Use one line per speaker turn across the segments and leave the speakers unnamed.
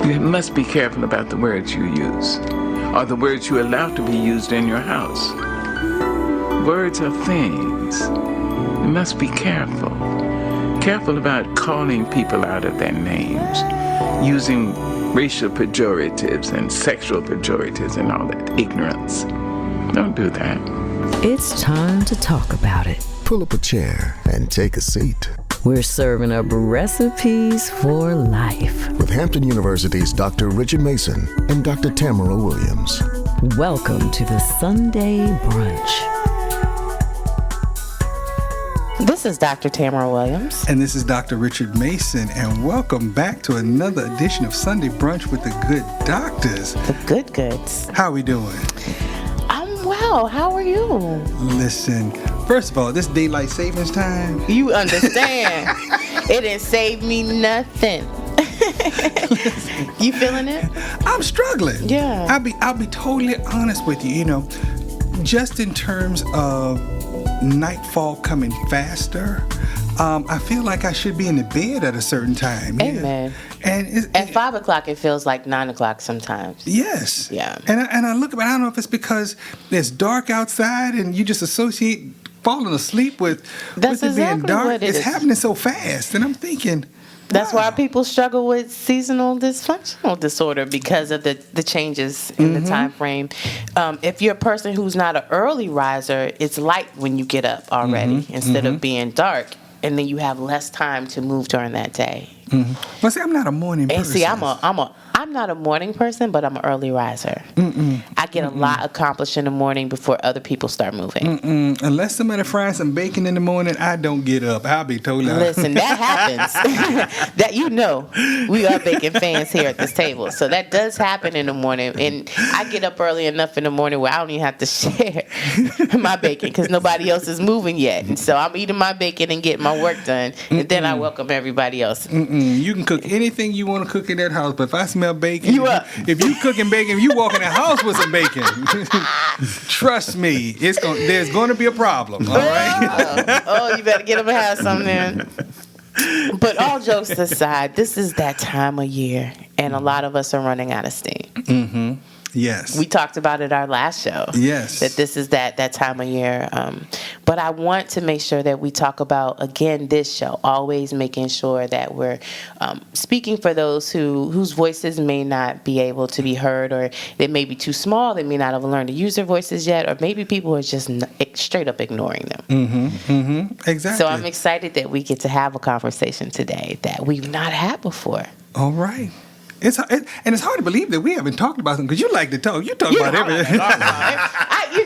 You must be careful about the words you use, or the words you allow to be used in your house. Words are things. You must be careful. Careful about calling people out of their names, using racial pejoratives and sexual pejoratives and all that ignorance. Don't do that.
It's time to talk about it.
Pull up a chair and take a seat.
We're serving up recipes for life.
With Hampton University's Dr. Richard Mason and Dr. Tamara Williams.
Welcome to the Sunday Brunch.
This is Dr. Tamara Williams.
And this is Dr. Richard Mason. And welcome back to another edition of Sunday Brunch with the Good Doctors.
The Good Goods.
How are we doing?
I'm well. How are you?
Listen, first of all, this daylight savings time.
You understand. It didn't save me nothing. You feeling it?
I'm struggling.
Yeah.
I'll be totally honest with you. You know, just in terms of nightfall coming faster, I feel like I should be in the bed at a certain time.
Amen.
Yeah. And
at 5 o'clock, it feels like 9 o'clock sometimes.
Yes.
Yeah.
And I look at it, I don't know if it's because it's dark outside and you just associate falling asleep with it being dark.
What it
it's
is.
Happening so fast. And I'm thinking,
that's
wow.
why people struggle with seasonal dysfunctional disorder because of the changes in the time frame. If you're a person who's not an early riser, it's light when you get up already instead of being dark, and then you have less time to move during that day.
Well, see, I'm not a morning person.
And see, I'm not a morning person, but I'm an early riser. I get a lot accomplished in the morning before other people start moving.
Unless somebody fries some bacon in the morning, I don't get up. I'll be totally honest.
Listen, that happens. That we are bacon fans here at this table, so that does happen in the morning. And I get up early enough in the morning where I don't even have to share my bacon because nobody else is moving yet. And so I'm eating my bacon and getting my work done, and then I welcome everybody else.
You can cook anything you want to cook in that house, but if I smell bacon, if you cooking bacon, if you walk in the house with some bacon, trust me, there's going to be a problem. All right.
You better get up and have some then. But all jokes aside, this is that time of year, and a lot of us are running out of steam.
Yes.
We talked about it our last show.
Yes.
That this is that time of year. But I want to make sure that we talk about, again, this show, always making sure that we're speaking for those whose voices may not be able to be heard, or they may be too small, they may not have learned to use their voices yet, or maybe people are just straight up ignoring them.
Exactly.
So I'm excited that we get to have a conversation today that we've not had before.
All right. It's hard to believe that we haven't talked about them because you like to talk. You talk about everything.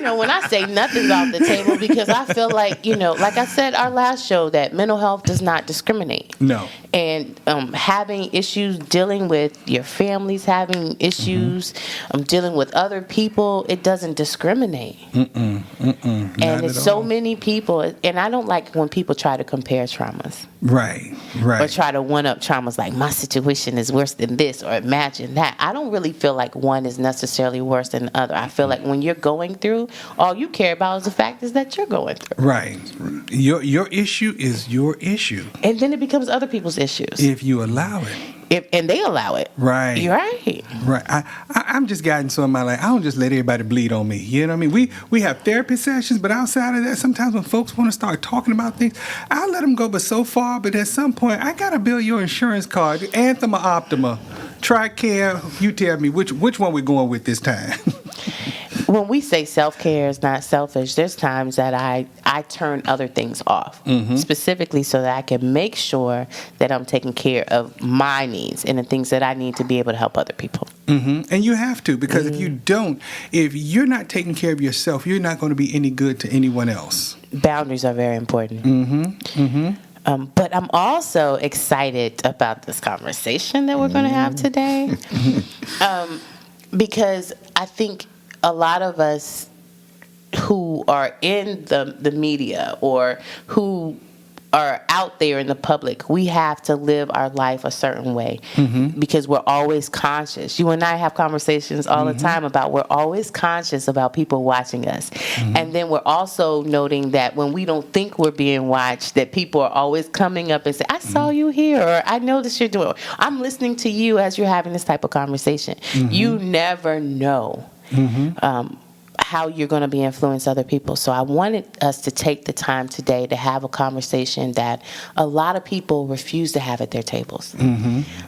When I say nothing's off the table, because I feel like, like I said our last show, that mental health does not discriminate.
No.
And having issues, dealing with your families, having issues, dealing with other people, it doesn't discriminate. And it's so many people, and I don't like when people try to compare traumas.
Right.
Or try to one-up traumas like, my situation is worse than this, or imagine that. I don't really feel like one is necessarily worse than the other. I feel like when you're going through, all you care about is the fact is that you're going through.
Right. Your issue is your issue.
And then it becomes other people's issues.
If you allow it.
And they allow it.
Right.
You're right.
Right. I'm just guiding so in my life. I don't just let everybody bleed on me. You know what I mean? We have therapy sessions, but outside of that, sometimes when folks want to start talking about things, I let them go but so far. But at some point, I got to bill your insurance card, Anthem or Optima, TRICARE. You tell me which one we're going with this time.
When we say self-care is not selfish, there's times that I turn other things off, specifically so that I can make sure that I'm taking care of my needs and the things that I need to be able to help other people.
And you have to, because if you don't, if you're not taking care of yourself, you're not going to be any good to anyone else.
Boundaries are very important. But I'm also excited about this conversation that we're going to have today, because I think a lot of us who are in the media, or who are out there in the public, we have to live our life a certain way because we're always conscious. You and I have conversations all the time about we're always conscious about people watching us. And then we're also noting that when we don't think we're being watched, that people are always coming up and say, I saw you here, or I noticed you're doing, I'm listening to you as you're having this type of conversation. You never know how you're going to be influence other people. So I wanted us to take the time today to have a conversation that a lot of people refuse to have at their tables.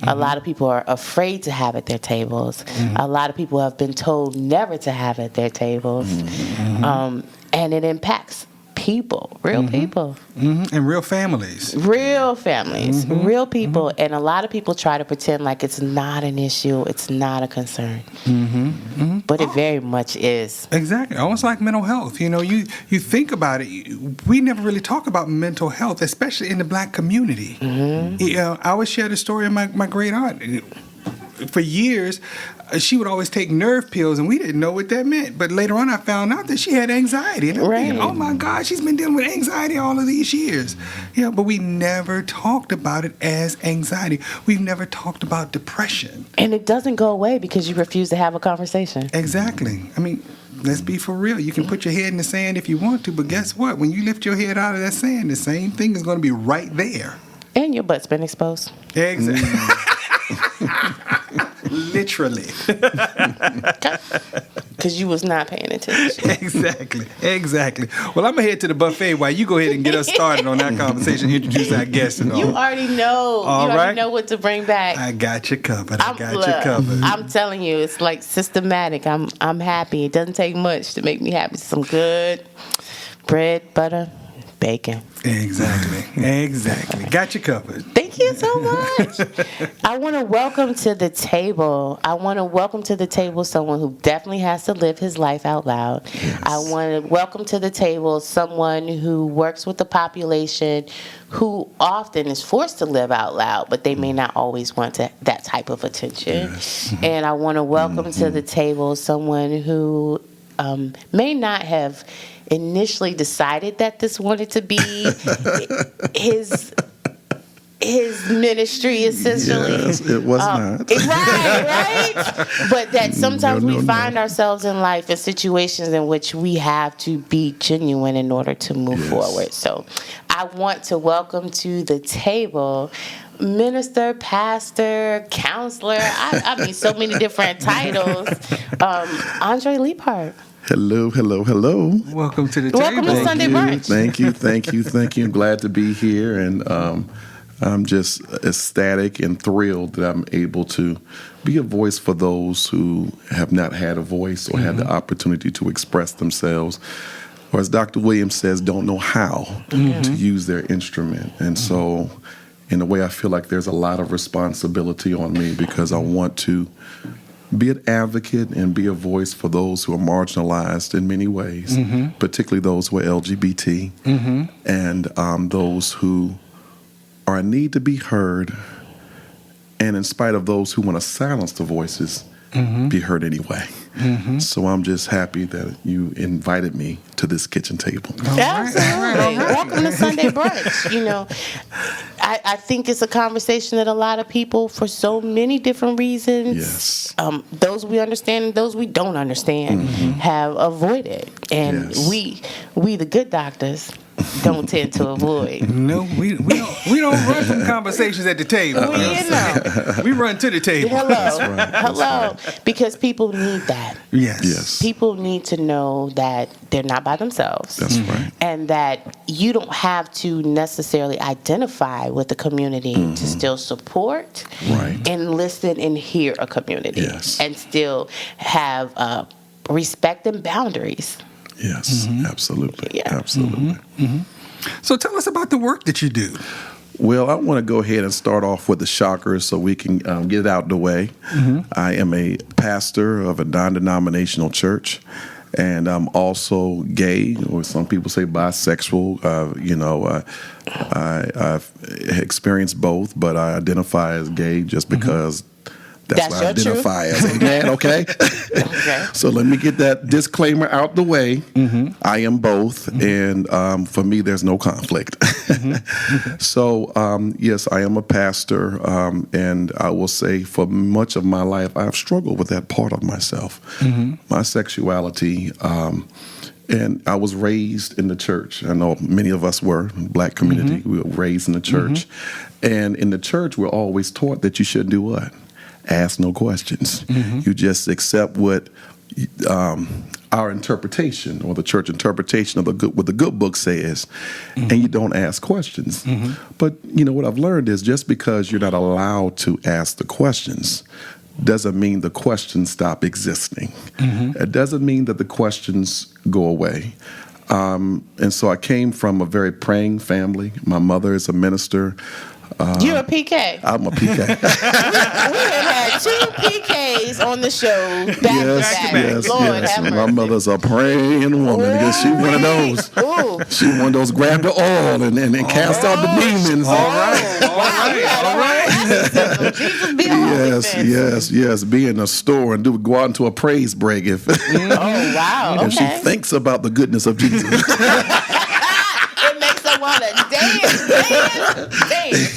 A lot of people are afraid to have at their tables. A lot of people have been told never to have at their tables. And it impacts people, real people.
And real families.
Real families, real people. And a lot of people try to pretend like it's not an issue, it's not a concern. But it very much is.
Exactly. Almost like mental health. You know, you think about it, we never really talk about mental health, especially in the Black community. You know, I always share the story of my great aunt. For years, she would always take nerve pills, and we didn't know what that meant. But later on, I found out that she had anxiety. And I'm thinking, oh my God, she's been dealing with anxiety all of these years. Yeah, but we never talked about it as anxiety. We've never talked about depression.
And it doesn't go away because you refuse to have a conversation.
Exactly. I mean, let's be for real. You can put your head in the sand if you want to, but guess what? When you lift your head out of that sand, the same thing is going to be right there.
And your butt's been exposed.
Exactly. Literally.
Because you was not paying attention.
Exactly. Well, I'm going to head to the buffet while you go ahead and get us started on that conversation, introduce our guests and all.
You already know.
All
you
right.
already know what to bring back.
I got you covered.
I'm telling you, it's like systematic. I'm happy. It doesn't take much to make me happy. Some good bread, butter, bacon.
Exactly. Got you covered.
Thank you so much. I want to welcome to the table. Someone who definitely has to live his life out loud. Yes. I want to welcome to the table someone who works with the population who often is forced to live out loud, but they may not always want that type of attention. Yes. And I want to welcome to the table someone who may not have initially decided that this wanted to be his ministry, essentially.
Yes, it was not.
Right. But that sometimes we find ourselves in life in situations in which we have to be genuine in order to move forward. So I want to welcome to the table minister, pastor, counselor, I mean, so many different titles, Andre Leaphart.
Hello.
Welcome to the table.
Welcome to Sunday Brunch.
Thank you. I'm glad to be here, and I'm just ecstatic and thrilled that I'm able to be a voice for those who have not had a voice or had the opportunity to express themselves, or as Dr. Williams says, don't know how to use their instrument. And so in a way, I feel like there's a lot of responsibility on me because I want to be an advocate and be a voice for those who are marginalized in many ways, particularly those who are LGBT and those who are in need to be heard, and in spite of those who want to silence the voices, be heard anyway. So I'm just happy that you invited me to this kitchen table.
Absolutely. Welcome to Sunday Brunch. You know, I think it's a conversation that a lot of people, for so many different reasons, those we understand and those we don't understand, have avoided. And we the good doctors, don't tend to avoid.
No, we don't run from conversations at the table. We run to the table.
Hello. Because people need that.
Yes.
People need to know that they're not by themselves.
That's right.
And that you don't have to necessarily identify with the community to still support and listen and hear a community and still have respect and boundaries.
Yes, absolutely.
Yeah.
Absolutely.
So tell us about the work that you do.
Well, I want to go ahead and start off with the shockers so we can get it out the way. I am a pastor of a non-denominational church, and I'm also gay, or some people say bisexual. I've experienced both, but I identify as gay just because That's what I
your truth?
identify as. Amen. Okay.
Okay.
So let me get that disclaimer out the way.
Mm-hmm.
I am both, and for me, there's no conflict. So yes, I am a pastor, and I will say for much of my life, I've struggled with that part of myself, my sexuality. And I was raised in the church. I know many of us were, Black community. We were raised in the church. And in the church, we're always taught that you should do what? Ask no questions. You just accept what our interpretation or the church interpretation of what the good book says, and you don't ask questions. But you know what I've learned is just because you're not allowed to ask the questions doesn't mean the questions stop existing. It doesn't mean that the questions go away. And so I came from a very praying family. My mother is a minister.
You're a PK.
I'm a PK.
We have had 2 PKs on the show back to back.
yes,
Lord
yes.
have mercy.
My mother's a praying woman because she one of those.
Ooh.
She one of those grab the oil and cast out the demons.
All right.
Jesus be a
Yes. Be in a store and go out into a praise break if
Oh, wow.
if she
Okay.
thinks about the goodness of Jesus.
It makes her want to dance right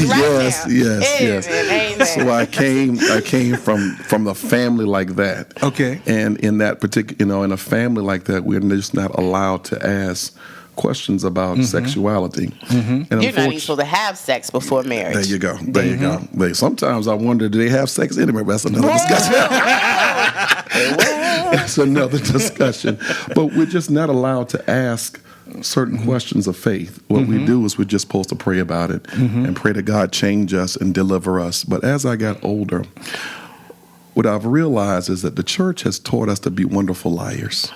now.
Yes.
Amen.
So I came from the family like that.
Okay.
And in that particular, in a family like that, we're just not allowed to ask questions about sexuality. And
You're not even supposed to have sex before marriage.
there you go. Sometimes I wonder, do they have sex anyway? That's another discussion. That's another discussion. But we're just not allowed to ask certain questions of faith. What we do is we're just supposed to pray about it and pray that God change us and deliver us. But as I got older, what I've realized is that the church has taught us to be wonderful liars.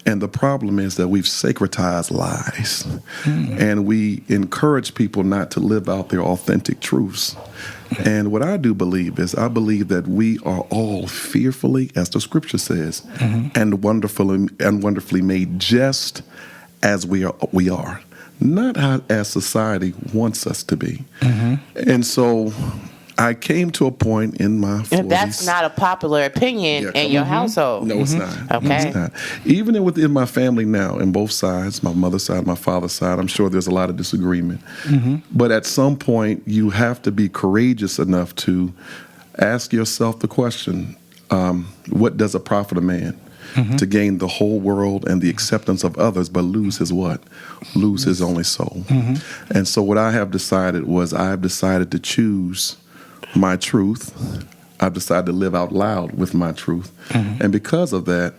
And the problem is that we've sacredized lies. And we encourage people not to live out their authentic truths. And what I do believe is I believe that we are all fearfully, as the scripture says, and wonderfully made just as we are. Not how, as society wants us to be. And so I came to a point in my 40s.
And that's not a popular opinion in your household.
No, it's not.
Okay.
It's not. Even within my family now, in both sides, my mother's side, my father's side, I'm sure there's a lot of disagreement. But at some point, you have to be courageous enough to ask yourself the question, what does it profit a man to gain the whole world and the acceptance of others, but lose his what? Lose his only soul. And so what I have decided was I have decided to choose my truth. I've decided to live out loud with my truth. And because of that,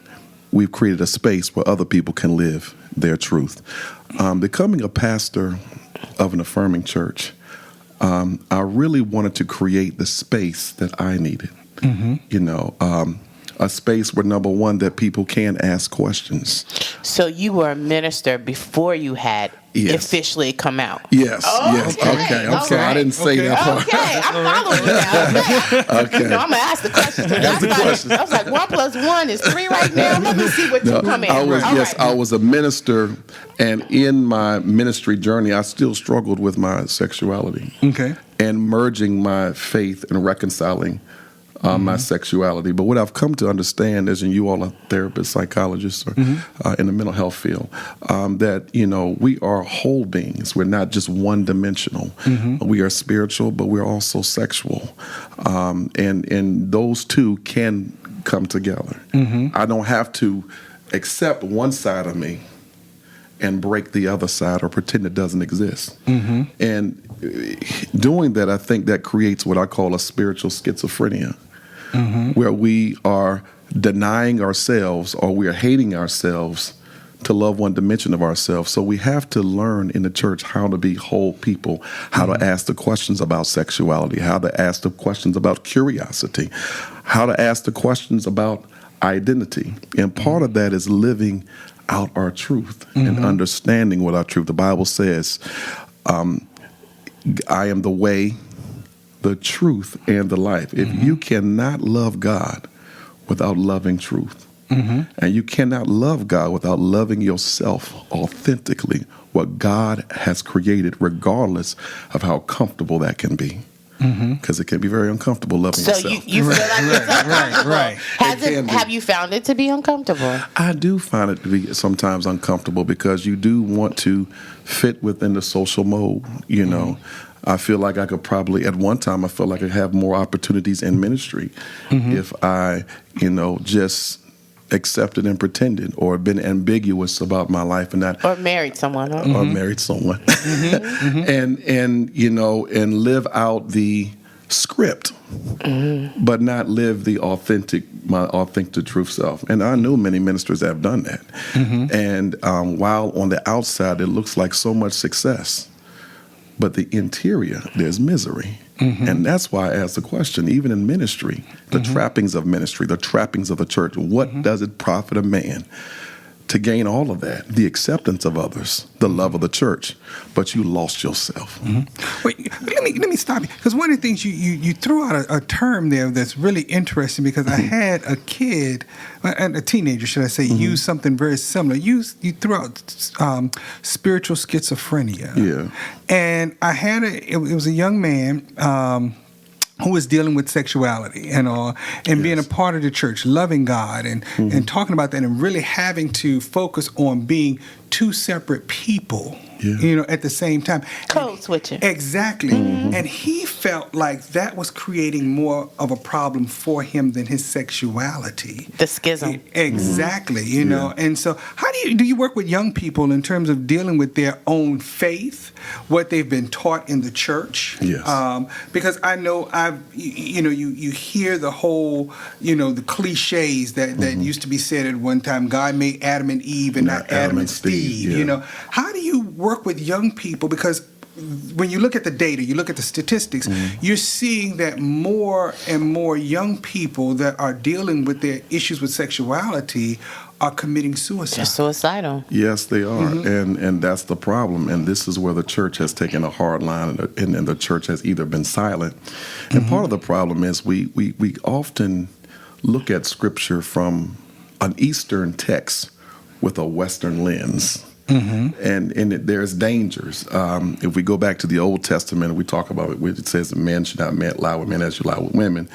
we've created a space where other people can live their truth. Becoming a pastor of an affirming church, I really wanted to create the space that I needed. A space where, number one, that people can ask questions.
So you were a minister before you had officially come out.
Yes. Okay. I'm sorry. I didn't say that part.
Okay, I'm following you now. Okay. No, I'm going to ask the question. I was like, 1 + 1 is 3 right now. Let me see what you come in.
I was a minister, and in my ministry journey, I still struggled with my sexuality.
Okay.
And merging my faith and reconciling my sexuality. But what I've come to understand is, and you all are therapists, psychologists, or in the mental health field, that, we are whole beings. We're not just one-dimensional. We are spiritual, but we're also sexual. And those two can come together. I don't have to accept one side of me and break the other side or pretend it doesn't exist. And doing that, I think that creates what I call a spiritual schizophrenia, where we are denying ourselves or we are hating ourselves to love one dimension of ourselves. So we have to learn in the church how to be whole people, how to ask the questions about sexuality, how to ask the questions about curiosity, how to ask the questions about identity. And part of that is living out our truth and understanding what our truth. The Bible says, I am the way, the truth, and the life. If you cannot love God without loving truth, and you cannot love God without loving yourself authentically, what God has created, regardless of how comfortable that can be, because it can be very uncomfortable loving
So
yourself.
you feel like it's uncomfortable.
right.
Have you found it to be uncomfortable?
I do find it to be sometimes uncomfortable because you do want to fit within the social mode, you know. I feel like I could probably, at one time, I felt like I could have more opportunities in ministry if I, just accepted and pretended or been ambiguous about my life and not.
Or married someone, huh?
Or married someone. and live out the script, but not live my authentic truth self. And I know many ministers have done that. And while on the outside it looks like so much success, but the interior, there's misery. And that's why I asked the question, even in ministry, the trappings of ministry, the trappings of the church, what does it profit a man to gain all of that, the acceptance of others, the love of the church, but you lost yourself?
Wait, let me stop you, because one of the things you threw out a term there that's really interesting, because I had a kid, a teenager, should I say, use something very similar. You threw out spiritual schizophrenia.
Yeah.
And I had it was a young man who was dealing with sexuality and being a part of the church, loving God and talking about that, and really having to focus on being two separate people, at the same time.
Code switching.
Exactly. And he felt like that was creating more of a problem for him than his sexuality.
The schism.
Exactly, know. And so how do you work with young people in terms of dealing with their own faith, what they've been taught in the church?
Yes.
Because I know you hear the whole, the cliches that used to be said at one time, God made Adam and Eve and not Adam and Steve. How do you work with young people? Because when you look at the data, you look at the statistics, you're seeing that more and more young people that are dealing with their issues with sexuality are committing suicide.
They're suicidal.
Yes, they are, and that's the problem. And this is where the church has taken a hard line, and the church has either been silent. And part of the problem is we often look at Scripture from an Eastern text with a Western lens. And there's dangers. If we go back to the Old Testament, we talk about it says that men should not lie with men as you lie with women,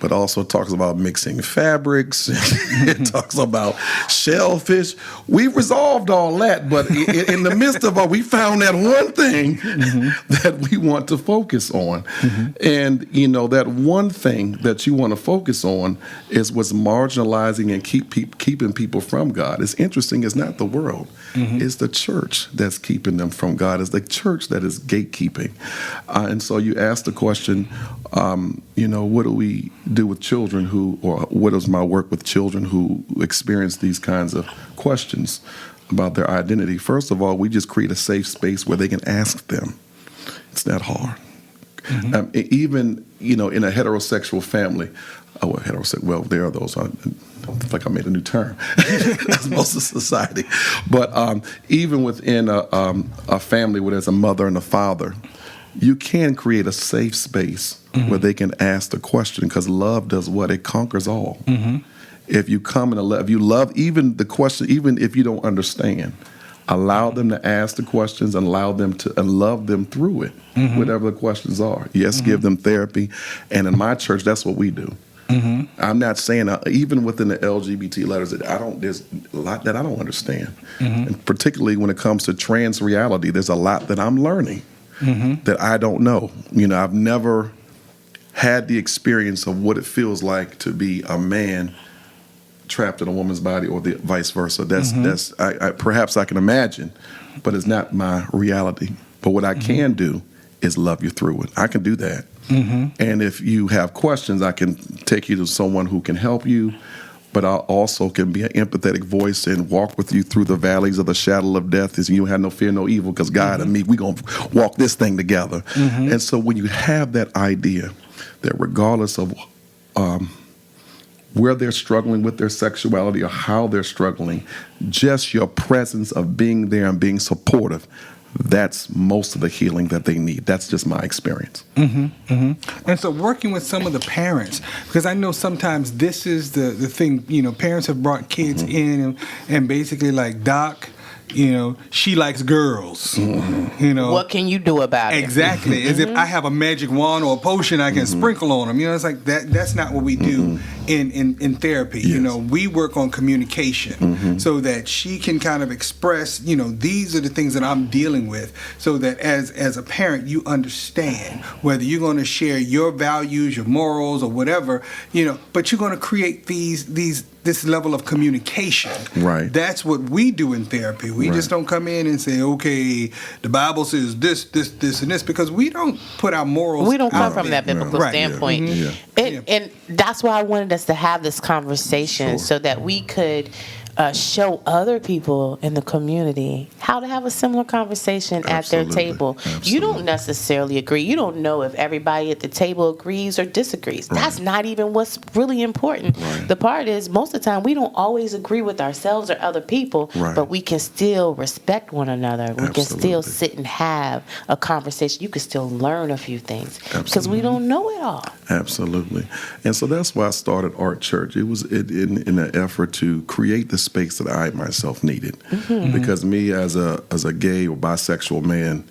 but also talks about mixing fabrics. It talks about shellfish. We've resolved all that, but in the midst of all, we found that one thing that we want to focus on. And, that one thing that you want to focus on is what's marginalizing and keeping people from God. It's interesting. It's not the world. It's the church that's keeping them from God. It's the church that is gatekeeping. And so you ask the question, what do we do with children or what is my work with children who experience these kinds of questions about their identity? First of all, we just create a safe space where they can ask them. It's not hard. Even, in a heterosexual family, there are those. I feel like I made a new term. That's most of society. But even within a family where there's a mother and a father, you can create a safe space where they can ask the question, because love does what? It conquers all. If you come and if you love even the question, even if you don't understand, allow them to ask the questions and allow them to and love them through it, whatever the questions are. Yes, give them therapy. And in my church, that's what we do. I'm not saying even within the LGBT letters that there's a lot that I don't understand, and particularly when it comes to trans reality, there's a lot that I'm learning that I don't know. I've never had the experience of what it feels like to be a man trapped in a woman's body, or the vice versa. That's perhaps I can imagine, but it's not my reality. But what I can do is love you through it. I can do that. And if you have questions, I can take you to someone who can help you, but I also can be an empathetic voice and walk with you through the valleys of the shadow of death. As you have no fear, no evil, because God and me, we're going to walk this thing together. And so when you have that idea that regardless of where they're struggling with their sexuality or how they're struggling, just your presence of being there and being supportive, that's most of the healing that they need. That's just my experience.
And so working with some of the parents, because I know sometimes this is the thing, parents have brought kids in and basically like, Doc, she likes girls.
What can you do about it?
Exactly. As if I have a magic wand or a potion I can sprinkle on them. It's like that's not what we do in therapy.
Yes.
We work on communication so that she can kind of express, these are the things that I'm dealing with, so that as a parent you understand whether you're going to share your values, your morals, or whatever, but you're going to create this level of communication.
Right.
That's what we do in therapy. We just don't come in and say, okay, the Bible says this, and this, because we don't put our morals.
We don't come from
there.
that biblical
Right.
standpoint.
Yeah.
And that's why I wanted us to have this conversation so that we could show other people in the community how to have a similar conversation at their table. You don't necessarily agree. You don't know if everybody at the table agrees or disagrees.
Right.
That's not even what's really important.
Right.
The part is, most of the time, we don't always agree with ourselves or other people, but we can still respect one another. We can still sit and have a conversation. You can still learn a few things because we don't know it all.
Absolutely. And so that's why I started Art Church. It was in an effort to create the space that I myself needed. Because me as a gay or bisexual man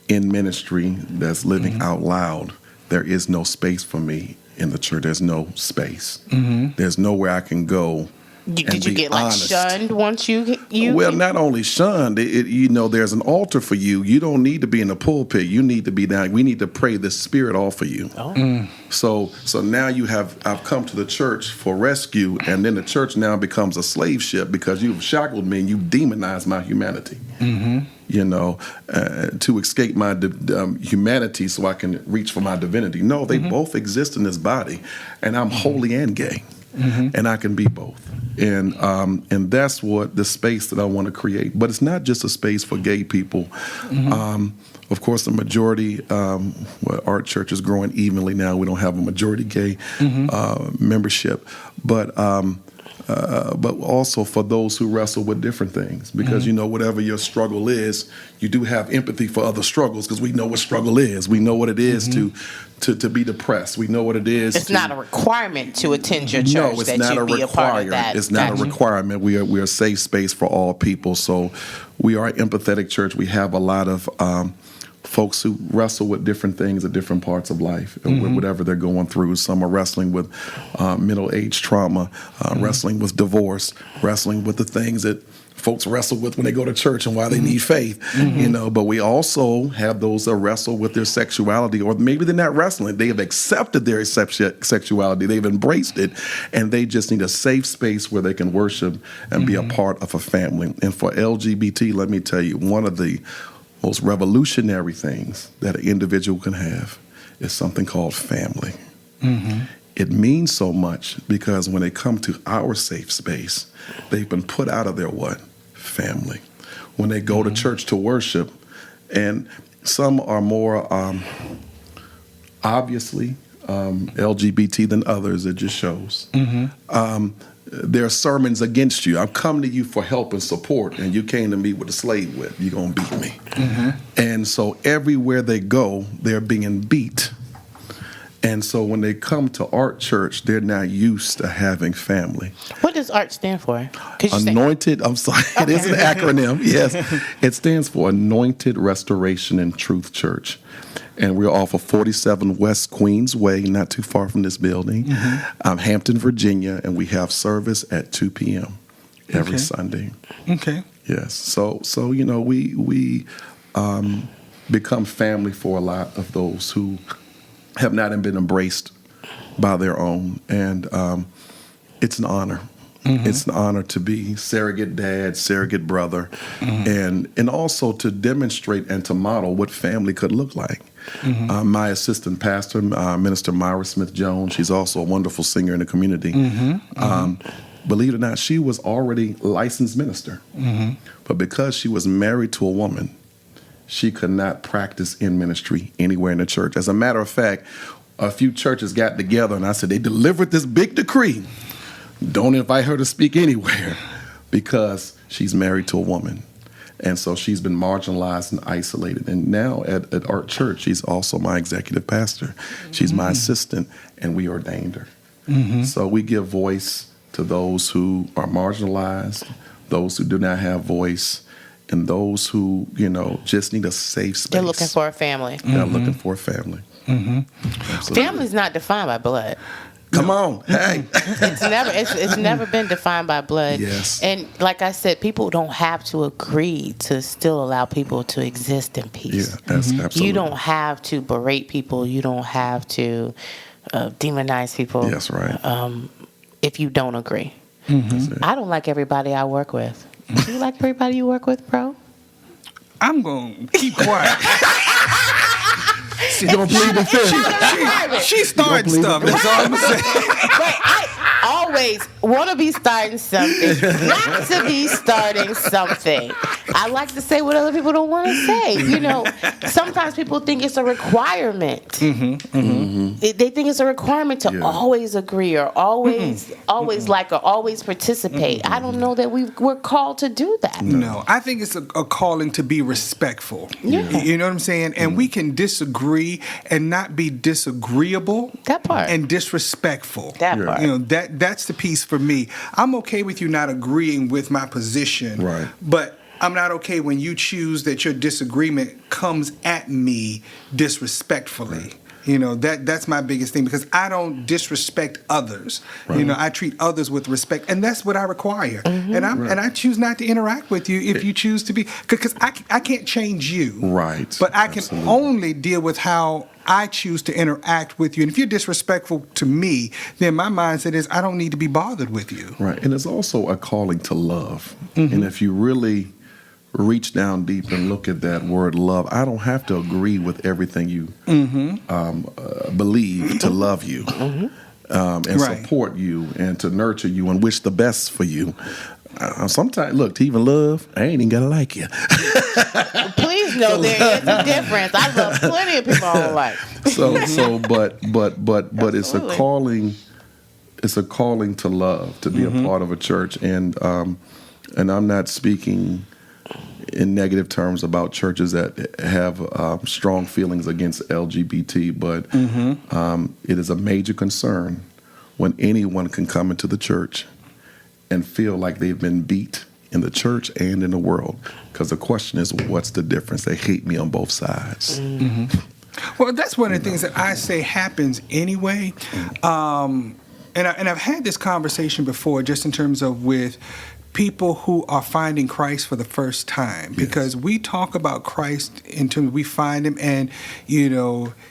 in ministry that's living out loud, there is no space for me in the church. There's no space. There's nowhere I can go.
Did you get shunned once you?
Well, not only shunned, there's an altar for you. You don't need to be in the pulpit. You need to be down. We need to pray the Spirit off of you. So now I've come to the church for rescue, and then the church now becomes a slave ship because you've shackled me and you've demonized my humanity. To escape my humanity so I can reach for my divinity. No, they both exist in this body, and I'm holy and gay. And I can be both. And that's what the space that I want to create. But it's not just a space for gay people. Of course, the majority, Art Church is growing evenly now. We don't have a majority gay membership. But also for those who wrestle with different things. Because, whatever your struggle is, you do have empathy for other struggles because we know what struggle is. We know what it is to be depressed. We know what it is.
It's not a requirement to attend your church.
No, it's
that
not
you
a
be a part of that.
It's not a requirement. We are a safe space for all people. So we are an empathetic church. We have a lot of folks who wrestle with different things at different parts of life, and with whatever they're going through. Some are wrestling with middle-age trauma, wrestling with divorce, wrestling with the things that folks wrestle with when they go to church and why they need faith, but we also have those that wrestle with their sexuality, or maybe they're not wrestling. They have accepted their sexuality. They've embraced it, and they just need a safe space where they can worship and be a part of a family. And for LGBT, let me tell you, one of the most revolutionary things that an individual can have is something called family. It means so much because when they come to our safe space, they've been put out of their what? Family. When they go to church to worship, and some are more obviously LGBT than others, it just shows. There are sermons against you. I've come to you for help and support, and you came to me with a slave whip. You're going to beat me. And so everywhere they go, they're being beat. And so when they come to Art Church, they're not used to having family.
What does ART stand for?
Anointed, I'm sorry, it is an acronym, yes. It stands for Anointed Restoration and Truth Church. And we're off of 47 West Queens Way, not too far from this building, Hampton, Virginia, and we have service at 2 p.m. every Sunday.
Okay.
Yes. So we become family for a lot of those who have not been embraced by their own. And it's an honor. It's an honor to be surrogate dad, surrogate brother, and also to demonstrate and to model what family could look like. My assistant pastor, Minister Myra Smith-Jones, she's also a wonderful singer in the community. Believe it or not, she was already licensed minister. But because she was married to a woman, she could not practice in ministry anywhere in the church. As a matter of fact, a few churches got together and I said, they delivered this big decree. Don't invite her to speak anywhere because she's married to a woman. And so she's been marginalized and isolated. And now at Art Church, she's also my executive pastor. She's my assistant, and we ordained her. So we give voice to those who are marginalized, those who do not have voice, and those who, just need a safe space.
They're looking for a family.
They're looking for a family. Absolutely.
Family's not defined by blood.
Come on, hey.
It's never been defined by blood.
Yes.
And like I said, people don't have to agree to still allow people to exist in peace.
Yeah, that's absolutely.
You don't have to berate people. You don't have to demonize people.
That's right.
If you don't agree. I don't like everybody I work with. Do you like everybody you work with, bro?
I'm going to keep quiet.
You don't plead the fifth.
She starting stuff. That's all I'm saying.
But I always want to be starting something, not to be starting something. I like to say what other people don't want to say. Sometimes people think it's a requirement. They think it's a requirement to always agree or always like or always participate. I don't know that we're called to do that.
No, I think it's a calling to be respectful.
Yeah.
You know what I'm saying? And we can disagree and not be disagreeable.
That part.
And disrespectful.
That part.
That's the piece for me. I'm okay with you not agreeing with my position.
Right.
But I'm not okay when you choose that your disagreement comes at me disrespectfully. Right. That's my biggest thing, because I don't disrespect others. Right. I treat others with respect, and that's what I require. And I choose not to interact with you if you choose to be, because I can't change you.
Right.
But I can only deal with how I choose to interact with you. And if you're disrespectful to me, then my mindset is I don't need to be bothered with you.
Right. And it's also a calling to love. And if you really reach down deep and look at that word love, I don't have to agree with everything you believe to love you and support you and to nurture you and wish the best for you. Sometimes, look, to even love, I ain't even gotta like you.
Please know there is a difference. I love plenty of people I don't like.
But it's a calling. It's a calling to love, to be a part of a church, and I'm not speaking in negative terms about churches that have strong feelings against LGBT, but it is a major concern when anyone can come into the church and feel like they've been beat in the church and in the world. Because the question is, what's the difference? They hate me on both sides.
Well, that's one of the things that I say happens anyway. And I've had this conversation before, just in terms of with people who are finding Christ for the first time, because we talk about Christ in terms of we find him and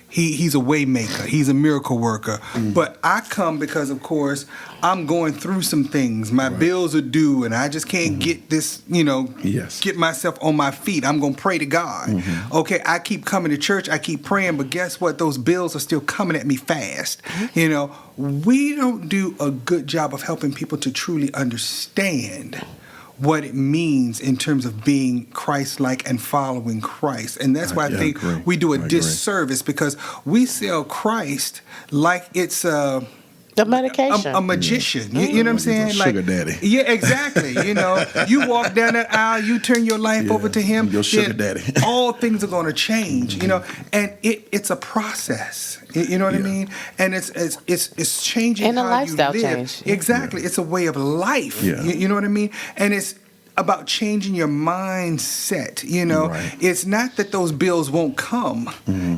he's a way maker, he's a miracle worker. But I come because, of course, I'm going through some things. My bills are due and I just can't get this, get myself on my feet. I'm going to pray to God. Okay, I keep coming to church, I keep praying, but guess what? Those bills are still coming at me fast. We don't do a good job of helping people to truly understand what it means in terms of being Christ-like and following Christ. And that's why I think we do a disservice, because we sell Christ like it's a
medication.
A magician. You know what I'm saying?
Sugar daddy.
Yeah, exactly. You walk down that aisle, you turn your life over to him.
Your sugar daddy.
All things are going to change, and it's a process. You know what I mean? And it's changing
and
how
a lifestyle
you live.
change.
Exactly. It's a way of life. You know what I mean? And it's about changing your mindset. It's not that those bills won't come.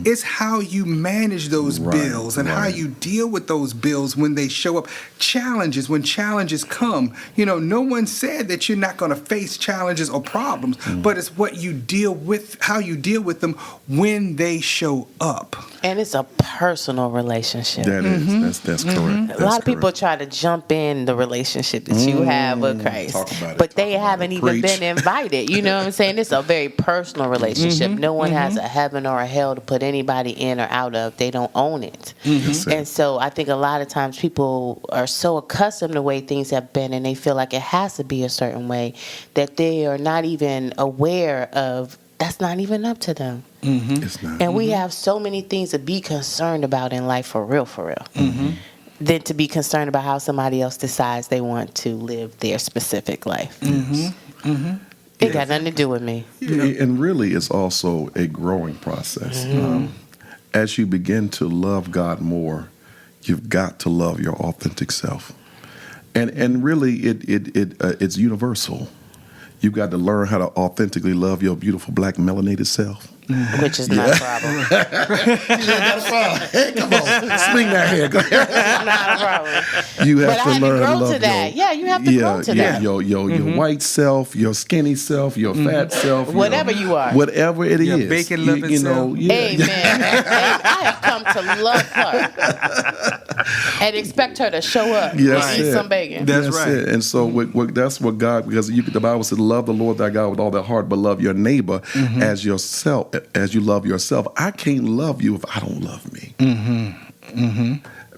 It's how you manage those bills and how you deal with those bills when they show up. When challenges come. No one said that you're not going to face challenges or problems, but it's what you deal with, how you deal with them when they show up.
And it's a personal relationship.
That is. That's correct.
A lot of people try to jump in the relationship that you have with Christ, but they haven't even been invited. You know what I'm saying? It's a very personal relationship. No one has a heaven or a hell to put anybody in or out of. They don't own it. And so I think a lot of times people are so accustomed to the way things have been, and they feel like it has to be a certain way, that they are not even aware of that's not even up to them.
It's not.
And we have so many things to be concerned about in life, for real, than to be concerned about how somebody else decides they want to live their specific life. It got nothing to do with me.
And really, it's also a growing process. As you begin to love God more, you've got to love your authentic self. And really, it's universal. You got to learn how to authentically love your beautiful black melanated self.
Which is not a problem.
Hey, come on, swing that hair. Go ahead.
Not a problem.
You have
But I
to
had to
learn
grow
love
to that.
your,
Yeah, you have to grow to that.
Your white self, your skinny self, your fat self,
Whatever you are.
whatever it
Your
is.
bacon loving self.
Amen. I have come to love her and expect her to show up
Yes,
and eat
it.
some bacon.
That's right.
It. And so that's what God, because the Bible says, love the Lord thy God with all thy heart, but love your neighbor as yourself, as you love yourself. I can't love you if I don't love me.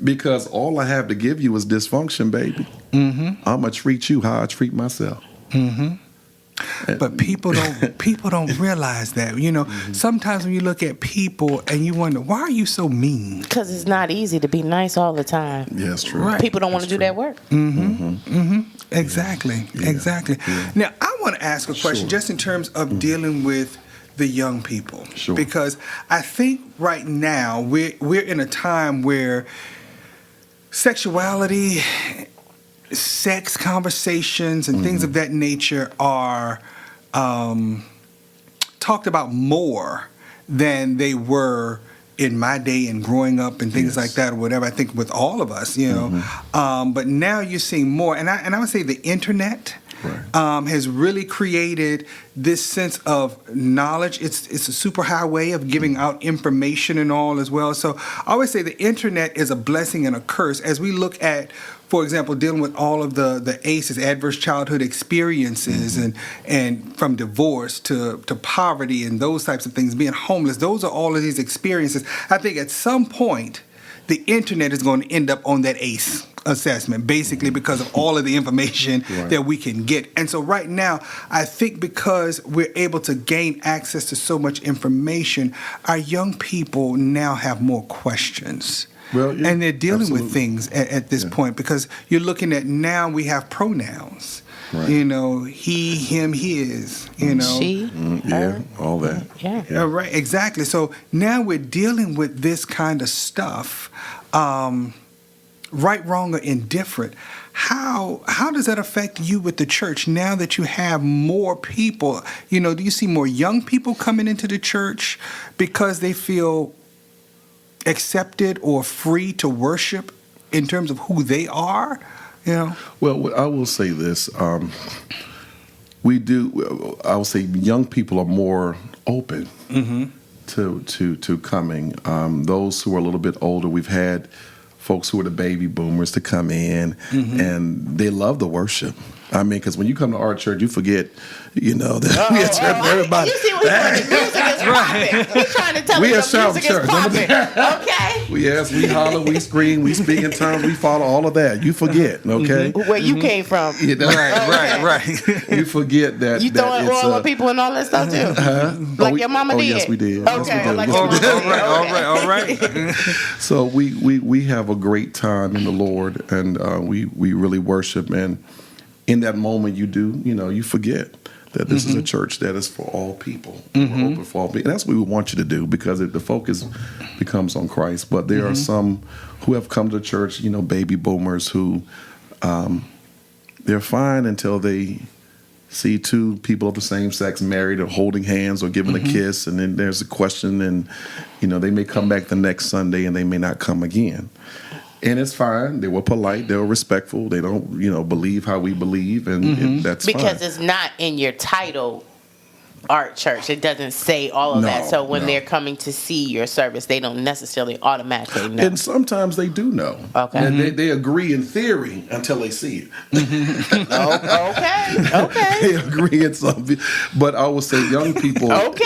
Because all I have to give you is dysfunction, baby. I'm gonna treat you how I treat myself.
But people don't realize that. You know, sometimes when you look at people and you wonder, why are you so mean?
Because it's not easy to be nice all the time.
Yes, true.
Right.
People don't want to do that work.
Exactly. Exactly.
Yeah.
Now, I want to ask a question just in terms of dealing with the young people.
Sure.
Because I think right now we're in a time where sexuality, sex conversations, and things of that nature are talked about more than they were in my day and growing up and things like that or whatever. I think with all of us, you know. But now you're seeing more, and I would say the internet has really created this sense of knowledge. It's a superhighway of giving out information and all as well. So I always say the internet is a blessing and a curse as we look at, for example, dealing with all of the ACEs, adverse childhood experiences, and from divorce to poverty and those types of things, being homeless. Those are all of these experiences. I think at some point, the internet is going to end up on that ACE assessment, basically because of all of the information that we can get. And so right now, I think because we're able to gain access to so much information, our young people now have more questions.
Well, yeah,
and they're dealing
absolutely.
with things at this point, because you're looking at now we have pronouns.
Right.
You know, he, him, his, you know.
She, her.
All that.
Yeah.
Right, exactly. So now we're dealing with this kind of stuff, right, wrong, or indifferent. How does that affect you with the church now that you have more people? You know, do you see more young people coming into the church because they feel accepted or free to worship in terms of who they are? You know?
Well, I will say this. We do. I will say young people are more open to coming. Those who are a little bit older, we've had folks who are the baby boomers to come in, and they love the worship. I mean, because when you come to our church, you forget, you know, that we at church, everybody.
You see what he's doing? The music is popping. He's trying to tell
We
us
at
the music
Shout
is
Church.
popping. Okay.
We holler, we scream, we speak in tongues, we follow all of that. You forget, okay?
Where you came from.
You know?
Right.
You forget that.
You throwing
that it's,
oil on people and all that stuff too? Like your mama did?
Yes, we did.
Okay.
Yes, we did.
Like
Yes,
your
we
mama
did.
did.
All right.
So we have a great time in the Lord, and we really worship. And in that moment, you forget that this is a church that is for all people, open for all people. And that's what we want you to do, because the focus becomes on Christ. But there are some who have come to church, baby boomers who they're fine until they see two people of the same sex married or holding hands or giving a kiss, and then there's a question, and they may come back the next Sunday and they may not come again. And it's fine. They were polite. They were respectful. They don't, believe how we believe, and that's
Because
fine.
it's not in your title, Art Church. It doesn't say all of that. So when they're coming to see your service, they don't necessarily automatically know.
And sometimes they do know.
Okay.
And they agree in theory until they see it.
Okay.
They agree in something. But I would say young people.
Okay.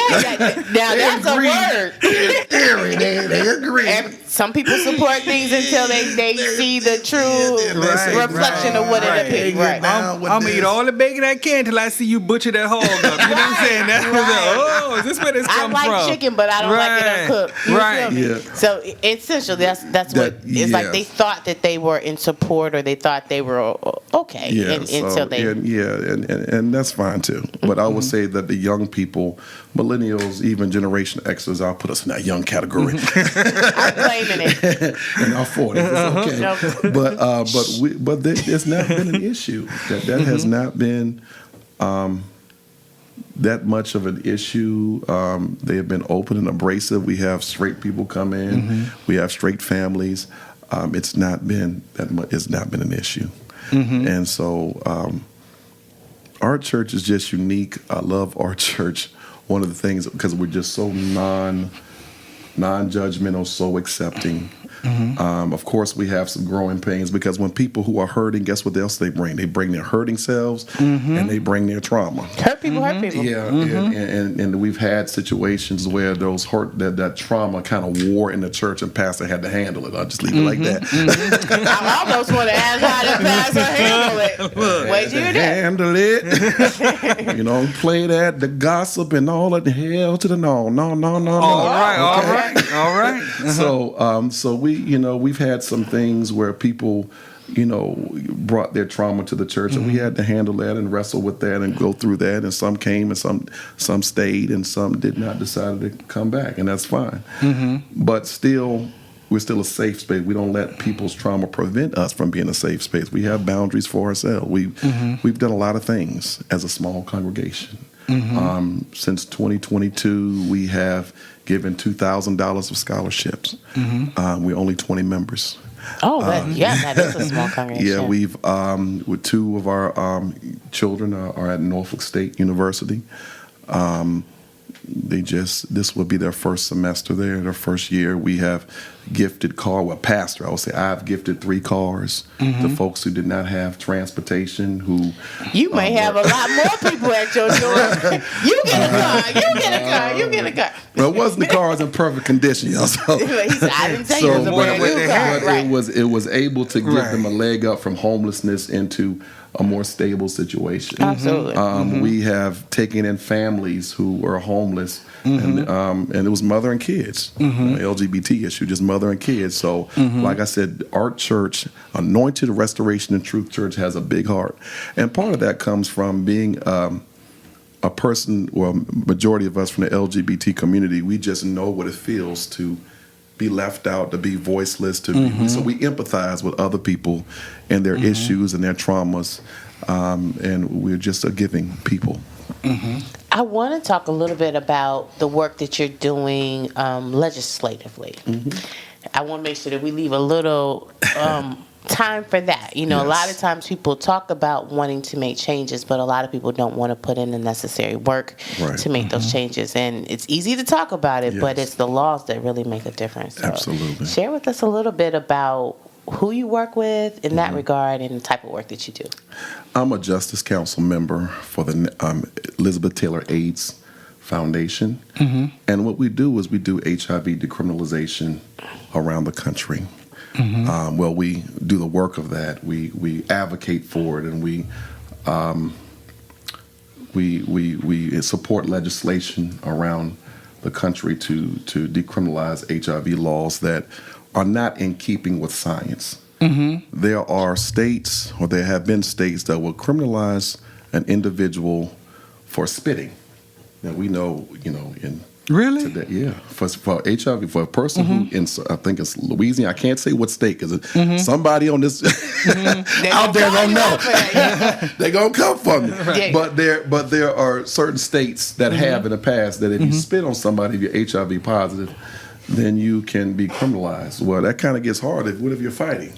Now that's
agree.
a word.
In theory, they agree.
And some people support things until they see the true reflection of what it appears. Right.
I'm gonna eat all the bacon I can till I see you butcher that hog up. You know what I'm saying? Is this where this
I
comes
like
from?
chicken, but I don't like it uncooked. You feel me?
Yeah.
So essentially, that's what it's like. They thought that they were in support, or they thought they were okay until they.
And that's fine too. But I would say that the young people, millennials, even Generation Xers, I'll put us in that young category.
I'm blaming it.
In our 40s, it's okay. But it's not been an issue. That has not been that much of an issue. They have been open and abrasive. We have straight people come in. We have straight families. It's not been that much. It's not been an issue. And so our church is just unique. I love our church. One of the things, because we're just so non-judgmental, so accepting. Of course, we have some growing pains, because when people who are hurting, guess what else they bring? They bring their hurting selves, and they bring their trauma.
Hurt people hurt people.
Yeah, and we've had situations where those that trauma kind of wore in the church, and pastor had to handle it. I'll just leave it like that.
I almost want to ask how the pastor handle it. What you do?
Handle it. Play that, the gossip and all of the hell to the no.
All right.
So we've had some things where people, brought their trauma to the church, and we had to handle that and wrestle with that and go through that. And some came, and some stayed, and some did not decide to come back, and that's fine. But still, we're still a safe space. We don't let people's trauma prevent us from being a safe space. We have boundaries for ourselves. We've done a lot of things as a small congregation. Since 2022, we have given $2,000 of scholarships. We're only 20 members.
Oh, that is a small congregation.
Yeah, we've with two of our children are at Norfolk State University. This will be their first semester there, their first year. We have gifted pastor, I would say I've gifted 3 cars to folks who did not have transportation.
You may have a lot more people at your door. You get a car.
Well, it wasn't the cars in perfect condition, y'all. So,
I didn't say it was a brand new car.
But it was able to give them a leg up from homelessness into a more stable situation.
Absolutely.
We have taken in families who were homeless, and it was mother and kids, LGBT issue, just mother and kids. So, like I said, our church, Anointed Restoration and Truth Church, has a big heart, and part of that comes from being a person. Well, majority of us from the LGBT community, we just know what it feels to be left out, to be voiceless, so we empathize with other people and their issues and their traumas, and we're just a giving people.
I want to talk a little bit about the work that you're doing legislatively. I want to make sure that we leave a little time for that. A lot of times people talk about wanting to make changes, but a lot of people don't want to put in the necessary work to make those changes. And it's easy to talk about it, but it's the laws that really make a difference. So
Absolutely.
Share with us a little bit about who you work with in that regard and the type of work that you do.
I'm a Justice Council member for the Elizabeth Taylor AIDS Foundation. And what we do is we do HIV decriminalization around the country. Well, we do the work of that. We advocate for it, and we support legislation around the country to decriminalize HIV laws that are not in keeping with science. There are states, or there have been states, that will criminalize an individual for spitting. Now we know, in
Really?
Today, yeah. For HIV, for a person who, I think it's Louisiana, I can't say what state, because somebody on this out there don't know. They're going to come for me. But there are certain states that have in the past that if you spit on somebody, if you're HIV positive, then you can be criminalized. Well, that kind of gets hard. What if you're fighting?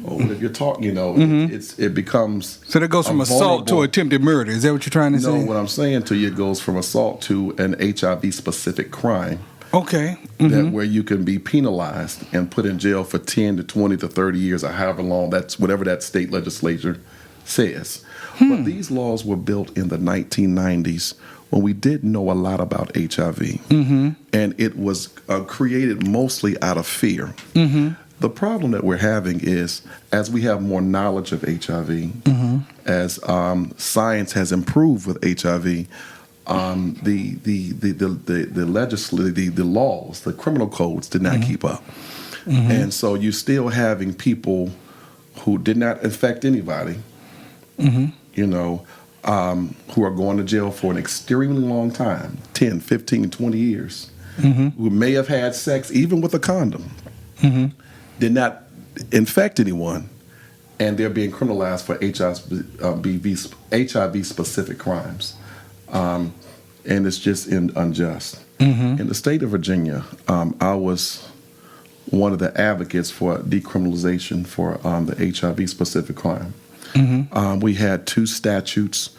Or what if you're talking, it becomes...
So that goes from assault to attempted murder. Is that what you're trying to say?
No, what I'm saying to you, it goes from assault to an HIV-specific crime.
Okay.
That where you can be penalized and put in jail for 10 to 20 to 30 years, or however long, that's whatever that state legislature says. But these laws were built in the 1990s when we didn't know a lot about HIV. And it was created mostly out of fear. The problem that we're having is, as we have more knowledge of HIV, as science has improved with HIV, the laws, the criminal codes did not keep up, and so you're still having people who did not infect anybody, who are going to jail for an extremely long time, 10, 15, 20 years, who may have had sex even with a condom. Did not infect anyone, and they're being criminalized for HIV-specific crimes. and it's just unjust. In the state of Virginia, I was one of the advocates for decriminalization for the HIV-specific crime. We had two statutes,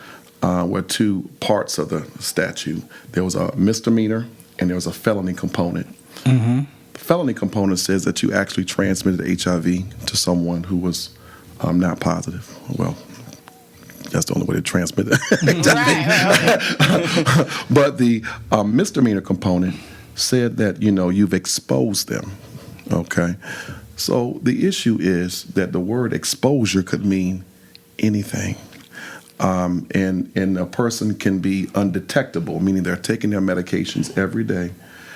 were two parts of the statute. There was a misdemeanor and there was a felony component. The felony component says that you actually transmitted HIV to someone who was not positive. Well, that's the only way to transmit it. But the misdemeanor component said that, you've exposed them. Okay. So the issue is that the word exposure could mean anything. And a person can be undetectable, meaning they're taking their medications every day.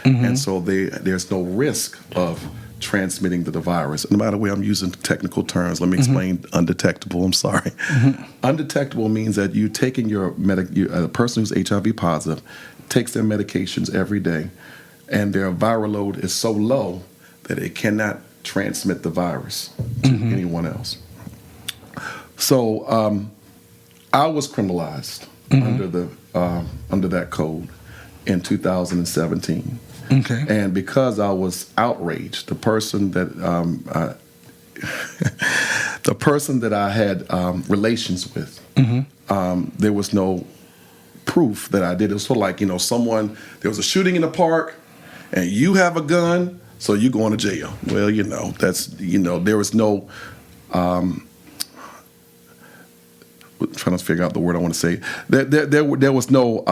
And so there's no risk of transmitting the virus. And by the way, I'm using technical terms. Let me explain undetectable. I'm sorry. Undetectable means that you taking a person who's HIV positive takes their medications every day, and their viral load is so low that it cannot transmit the virus to anyone else. So I was criminalized under that code in 2017. Okay. And because I was outraged, the person that I had relations with, there was no proof that I did. It was sort of like, there was a shooting in the park, and you have a gun, so you're going to jail. Well, there was no. Trying to figure out the word I want to say. There was no.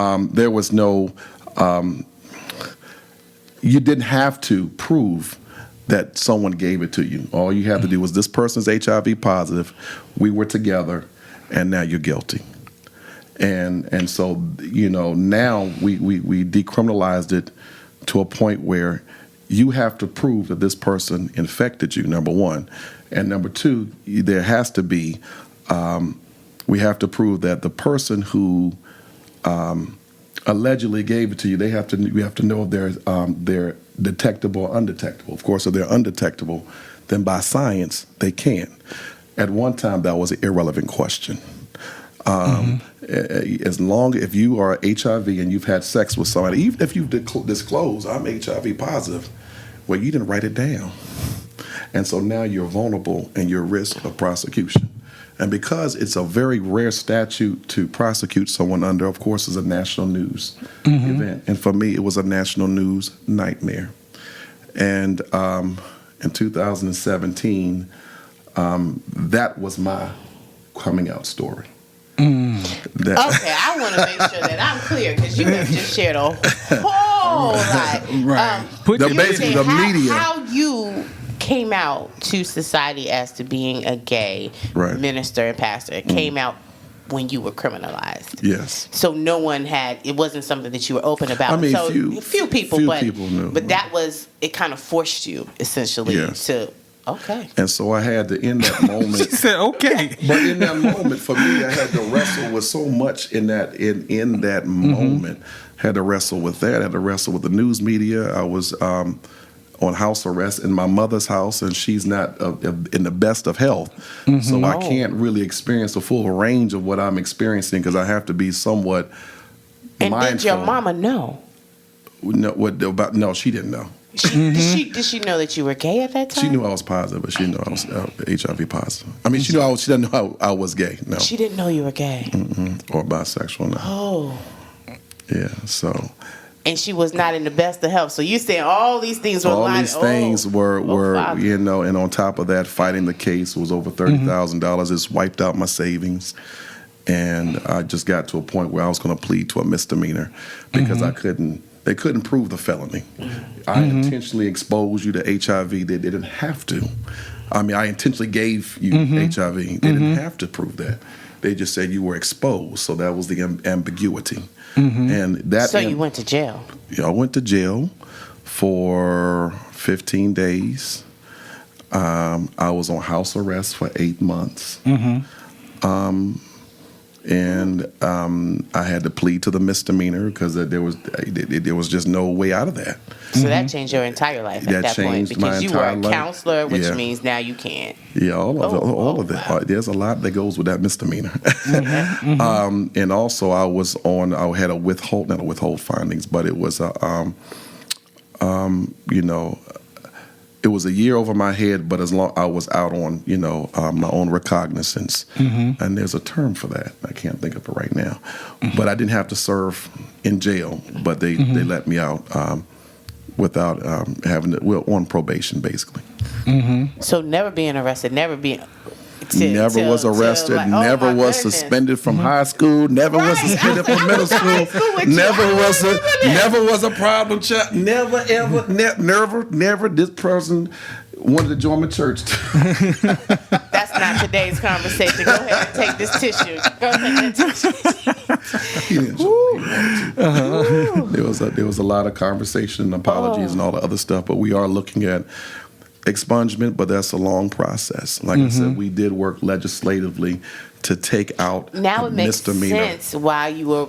You didn't have to prove that someone gave it to you. All you had to do was, this person's HIV positive, we were together, and now you're guilty. And so, now we decriminalized it to a point where you have to prove that this person infected you, number one. And number two, there has to be, we have to prove that the person who allegedly gave it to you, we have to know if they're detectable or undetectable. Of course, if they're undetectable, then by science they can. At one time, that was an irrelevant question. As long if you are HIV and you've had sex with somebody, even if you've disclosed I'm HIV positive, well, you didn't write it down, and so now you're vulnerable and you're at risk of prosecution. And because it's a very rare statute to prosecute someone under, of course, it's a national news event. And for me, it was a national news nightmare. And in 2017, that was my coming out story.
Okay, I want to make sure that I'm clear, because you have just shared a whole lot.
Right.
The media.
How you came out to society as to being a gay minister and pastor. It came out when you were criminalized.
Yes.
So no one it wasn't something that you were open about.
I mean,
so few people
knew.
But that was, it kind of forced you essentially to, okay.
And so I had to, in that moment.
She said, okay.
But in that moment, for me, I had to wrestle with so much in that moment. Had to wrestle with that. Had to wrestle with the news media. I was on house arrest in my mother's house, and she's not in the best of health. So I can't really experience the full range of what I'm experiencing, because I have to be somewhat mindful.
And did your mama know?
No, she didn't know.
Did she know that you were gay at that time?
She knew I was positive, but she didn't know I was HIV positive. I mean, she didn't know I was gay. No,
she didn't know you were gay.
Or bisexual. No.
Oh.
Yeah. So.
And she was not in the best of health. So you saying all these things were
were and on top of that, fighting the case was over $30,000. It's wiped out my savings. And I just got to a point where I was going to plead to a misdemeanor because they couldn't prove the felony. I intentionally exposed you to HIV. They didn't have to. I mean, I intentionally gave you HIV. They didn't have to prove that. They just said you were exposed. So that was the ambiguity. And that.
So you went to jail?
I went to jail for 15 days. I was on house arrest for 8 months. and I had to plead to the misdemeanor because there was just no way out of that.
So that changed your entire life at that point,
changed my
because you were a
entire life.
counselor, which
Yeah.
means now you can't.
Yeah, all of that.
Wow.
There's a lot that goes with that misdemeanor. And also, I had a not a withhold findings, but it was it was a year over my head, but as long I was out on, my own recognizance, and there's a term for that. I can't think of it right now, but I didn't have to serve in jail, but they let me out without having to, on probation, basically.
So never being arrested, never being.
Never was arrested, never was suspended from high school, never was suspended from middle school, never was a problem child, never this person wanted to join my church.
That's not today's conversation. Go ahead and take this tissue. Go ahead and
He didn't There was a lot of conversation and apologies and all the other stuff, but we are looking at expungement, but that's a long process. Like I said, we did work legislatively to take out
now it makes
misdemeanor.
sense why you were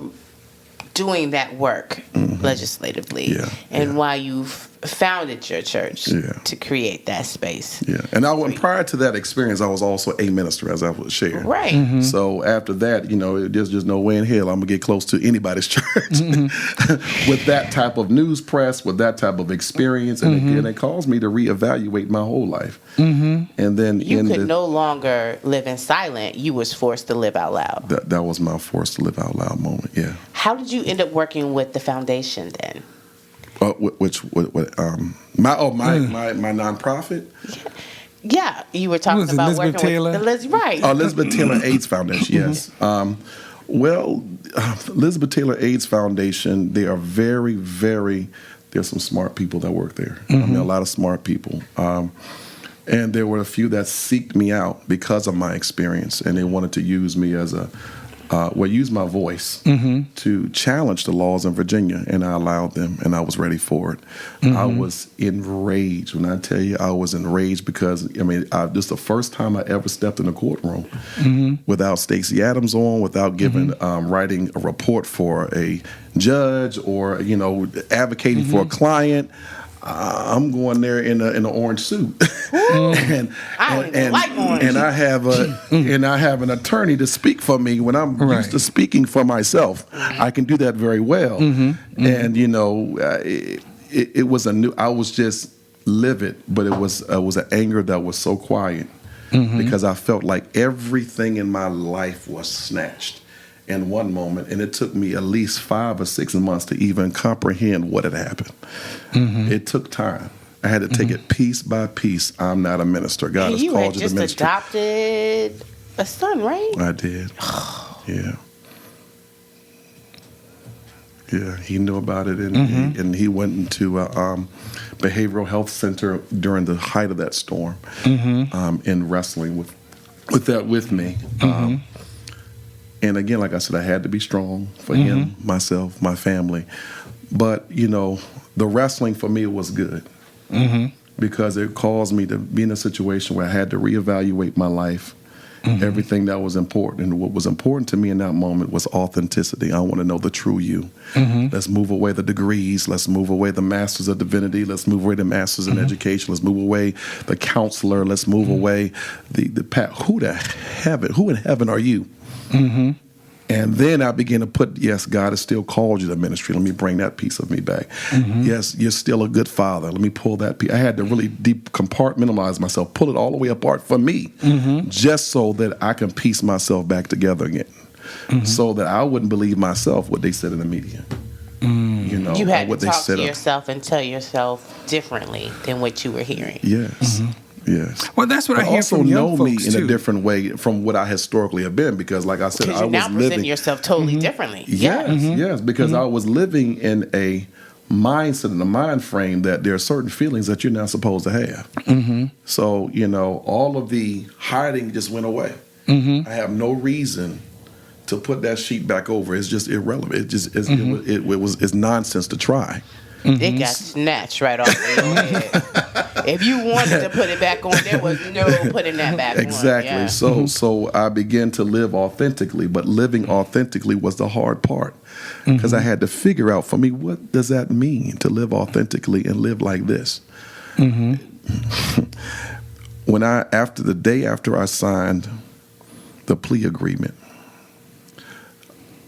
doing that work legislatively, and why you founded your church to create that space.
Yeah, and prior to that experience, I was also a minister, as I was sharing.
Right.
So after that, there's just no way in hell I'm gonna get close to anybody's church with that type of news press, with that type of experience, and again, it caused me to reevaluate my whole life. And then
you could no longer live in silent. You was forced to live out loud.
That was my forced to live out loud moment. Yeah.
How did you end up working with the foundation then?
My nonprofit.
Yeah, you were talking about
Elizabeth
working
Taylor?
with right.
Elizabeth Taylor AIDS Foundation. Yes. Elizabeth Taylor AIDS Foundation. They are very, very. There's some smart people that work there. I mean, a lot of smart people. And there were a few that seeked me out because of my experience, and they wanted to use me as use my voice to challenge the laws in Virginia, and I allowed them, and I was ready for it. I was enraged. When I tell you I was enraged, because, this is the first time I ever stepped in a courtroom without Stacey Adams on, without writing a report for a judge or, advocating for a client. I'm going there in an orange suit, and
I don't even like orange.
And I have an attorney to speak for me when I'm used to speaking for myself. I can do that very well, and it was I was just livid, but it was an anger that was so quiet because I felt like everything in my life was snatched in one moment, and it took me at least 5 or 6 months to even comprehend what had happened. It took time. I had to take it piece by piece. I'm not a minister. God has called you to ministry.
You had just adopted a son, right?
I did. Yeah. Yeah, he knew about it, and he went into a behavioral health center during the height of that storm, in wrestling with that with me. And again, like I said, I had to be strong for him, myself, my family. But, the wrestling for me was good because it caused me to be in a situation where I had to reevaluate my life, everything that was important. And what was important to me in that moment was authenticity. I want to know the true you. Let's move away the degrees. Let's move away the masters of divinity. Let's move away the masters in education. Let's move away the counselor. Let's move away the who in heaven are you? And then I began to put, yes, God has still called you to ministry. Let me bring that piece of me back. Yes, you're still a good father. Let me pull that piece. I had to really deep compartmentalize myself, pull it all the way apart for me, just so that I can piece myself back together again, so that I wouldn't believe myself what they said in the media.
You had
what
to
they
talk
said
to yourself and tell yourself differently than what you were hearing.
Yes. Yes.
Well, that's what I hear
also
from young
know
folks
me in
too.
a different way from what I historically have been, because, like I said,
Because
I
you
was
now
living
present yourself totally differently.
Yes, because I was living in a mindset and a mind frame that there are certain feelings that you're not supposed to have. So, all of the hiding just went away. I have no reason to put that sheet back over. It's just irrelevant. It's nonsense to try.
It got snatched right off of your head. If you wanted to put it back on, there was no putting that back
exactly.
on. Yeah.
So I began to live authentically, but living authentically was the hard part because I had to figure out for me, what does that mean to live authentically and live like this? When the day after I signed the plea agreement,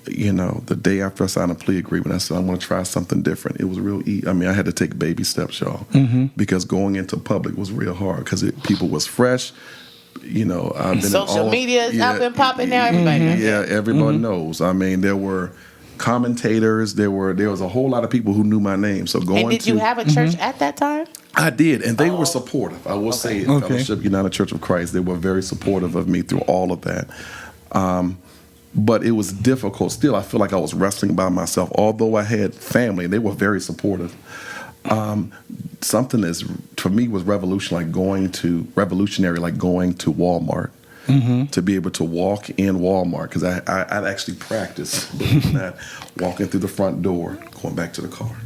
the day after I signed a plea agreement, I said, I'm going to try something different. It was real easy. I mean, I had to take baby steps, y'all, because going into public was real hard because people was fresh. I've been
Social media is up and popping now. Everybody knows.
Yeah, everyone knows. I mean, there were commentators. There was a whole lot of people who knew my name. So
And did you have a church at that time?
I did, and they were supportive. I will say, Fellowship United Church of Christ, they were very supportive of me through all of that. But it was difficult. Still, I feel like I was wrestling by myself. Although I had family, they were very supportive. Something that for me was revolutionary, like going to Walmart. To be able to walk in Walmart, because I'd actually practiced, believe it or not, walking through the front door, going back to the car.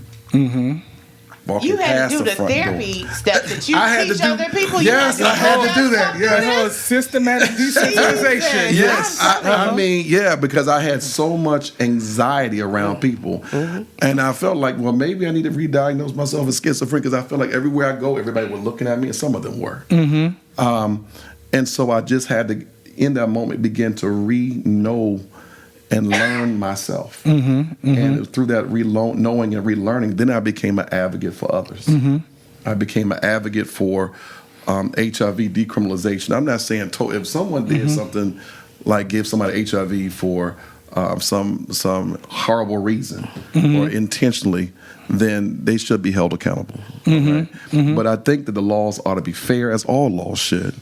You had to do the therapy steps that you teach other people.
Yes, I had to do that.
Yeah, systematic decentralization.
Yes, I mean, because I had so much anxiety around people, and I felt like, well, maybe I need to re-diagnose myself as schizophrenic because I felt like everywhere I go, everybody was looking at me, and some of them were. And so I just had to, in that moment, begin to know and learn myself. And through that knowing and relearning, then I became an advocate for others. I became an advocate for HIV decriminalization. I'm not saying if someone did something like give somebody HIV for some horrible reason or intentionally, then they should be held accountable. But I think that the laws ought to be fair, as all laws should.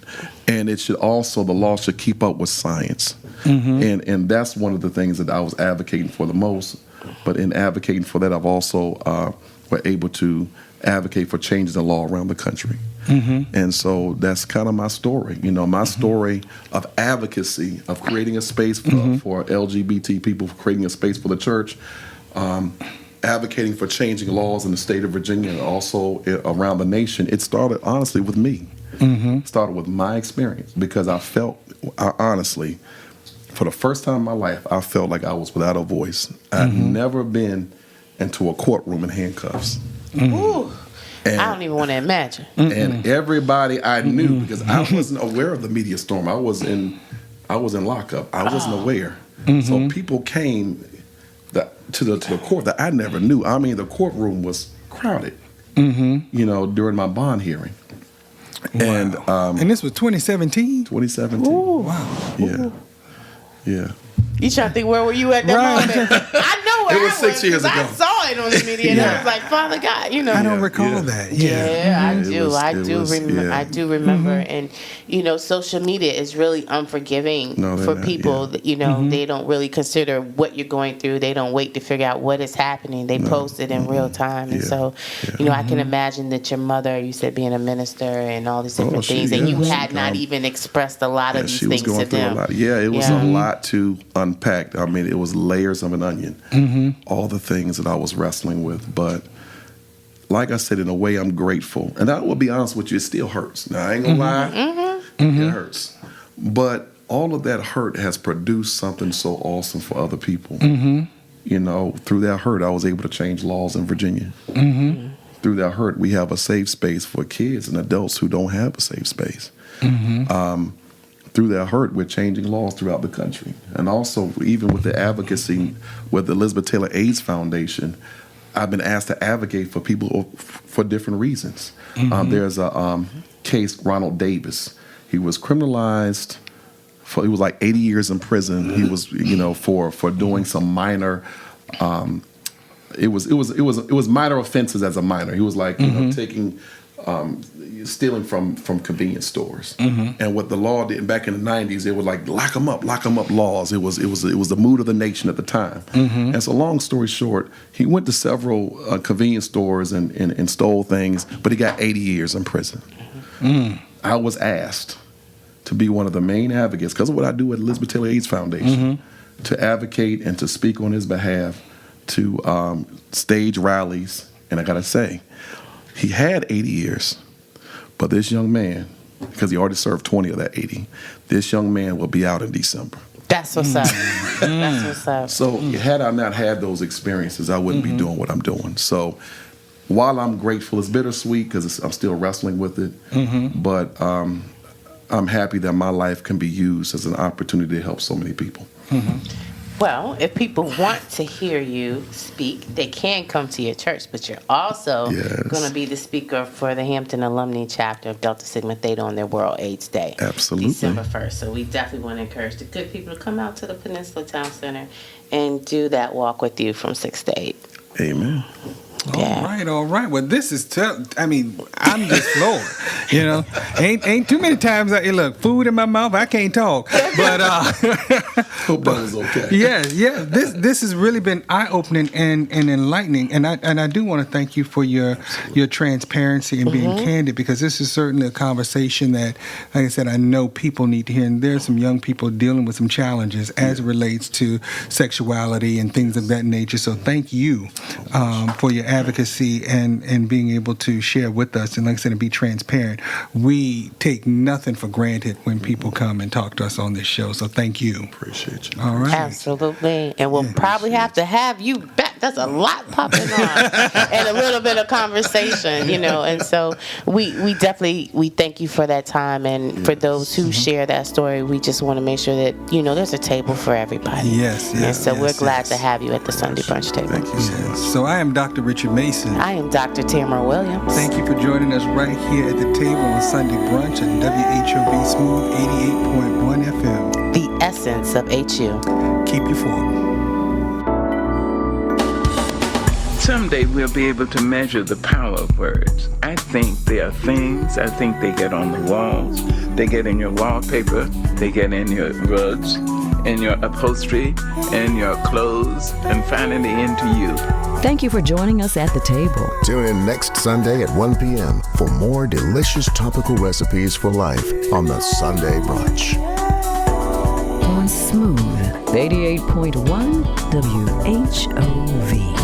And the law should keep up with science. And that's one of the things that I was advocating for the most. But in advocating for that, I've also were able to advocate for changes in law around the country. And so that's kind of my story. My story of advocacy, of creating a space for LGBT people, creating a space for the church, advocating for changing laws in the state of Virginia and also around the nation. It started, honestly, with me. It started with my experience because I honestly, for the first time in my life, I felt like I was without a voice. I'd never been into a courtroom in handcuffs.
Ooh, I don't even want to imagine.
And everybody I knew, because I wasn't aware of the media storm. I was in lockup. I wasn't aware. So people came to the court that I never knew. I mean, the courtroom was crowded. During my bond hearing.
Wow. And this was 2017?
2017.
Ooh, wow.
Yeah.
You trying to think, where were you at that moment? I know where
it was 6 years ago.
I saw it on the media, and I was like, Father God,
I don't recall that.
I do remember. And, social media is really unforgiving for people. That, they don't really consider what you're going through. They don't wait to figure out what is happening. They post it in real time. And so, I can imagine that your mother, you said being a minister and all these different things, and you had not even expressed a lot of these things to them.
It was a lot to unpack. I mean, it was layers of an onion. All the things that I was wrestling with. But like I said, in a way, I'm grateful. And I will be honest with you, it still hurts. Now, I ain't gonna lie. It hurts. But all of that hurt has produced something so awesome for other people. Through that hurt, I was able to change laws in Virginia. Through that hurt, we have a safe space for kids and adults who don't have a safe space. Through that hurt, we're changing laws throughout the country. And also, even with the advocacy with the Elizabeth Taylor AIDS Foundation, I've been asked to advocate for people for different reasons. There's a case, Ronald Davis. He was criminalized. He was like 80 years in prison. He was, for doing some minor. It was minor offenses as a minor. He was like, taking. Stealing from convenience stores. And what the law did back in the 90s, it was like lock them up laws. It was the mood of the nation at the time. And so long story short, he went to several convenience stores and stole things, but he got 80 years in prison. I was asked to be one of the main advocates, because of what I do at Elizabeth Taylor AIDS Foundation, to advocate and to speak on his behalf, to stage rallies. And I gotta say, he had 80 years. But this young man, because he already served 20 of that 80, this young man will be out in December.
That's what's up. That's what's up.
So had I not had those experiences, I wouldn't be doing what I'm doing. So while I'm grateful, it's bittersweet because I'm still wrestling with it. But I'm happy that my life can be used as an opportunity to help so many people.
Well, if people want to hear you speak, they can come to your church, but you're also going to be the speaker for the Hampton Alumni Chapter of Delta Sigma Theta on their World AIDS Day.
Absolutely.
December 1st. So we definitely want to encourage the good people to come out to the Peninsula Town Center and do that walk with you from 6 to 8.
Amen.
Yeah.
All right. Well, this is tough. I mean, I'm just floored. You know, ain't too many times look, food in my mouth, I can't talk. But
hope that was okay.
Yeah. This has really been eye-opening and enlightening. And I do want to thank you for your transparency and being candid, because this is certainly a conversation that, like I said, I know people need to hear. And there's some young people dealing with some challenges as it relates to sexuality and things of that nature. So thank you for your advocacy and being able to share with us. And like I said, and be transparent. We take nothing for granted when people come and talk to us on this show. So thank you.
Appreciate you.
All right.
Absolutely. And we'll probably have to have you back. That's a lot popping on and a little bit of conversation, you know. And so we definitely thank you for that time. And for those who share that story, we just want to make sure that, you know, there's a table for everybody.
Yes.
And so we're glad to have you at the Sunday Brunch table.
Thank you so much.
So I am Dr. Richard Mason.
I am Dr. Tamara Williams.
Thank you for joining us right here at the table on Sunday Brunch at WHOV Smooth 88.1 FM.
The essence of HU.
Keep your form.
Someday we'll be able to measure the power of words. I think they are things. I think they get on the walls. They get in your wallpaper. They get in your rugs, in your upholstery, in your clothes, and finally into you.
Thank you for joining us at the table.
Tune in next Sunday at 1 p.m. for more delicious topical recipes for life on the Sunday Brunch.
On Smooth 88.1 WHOV.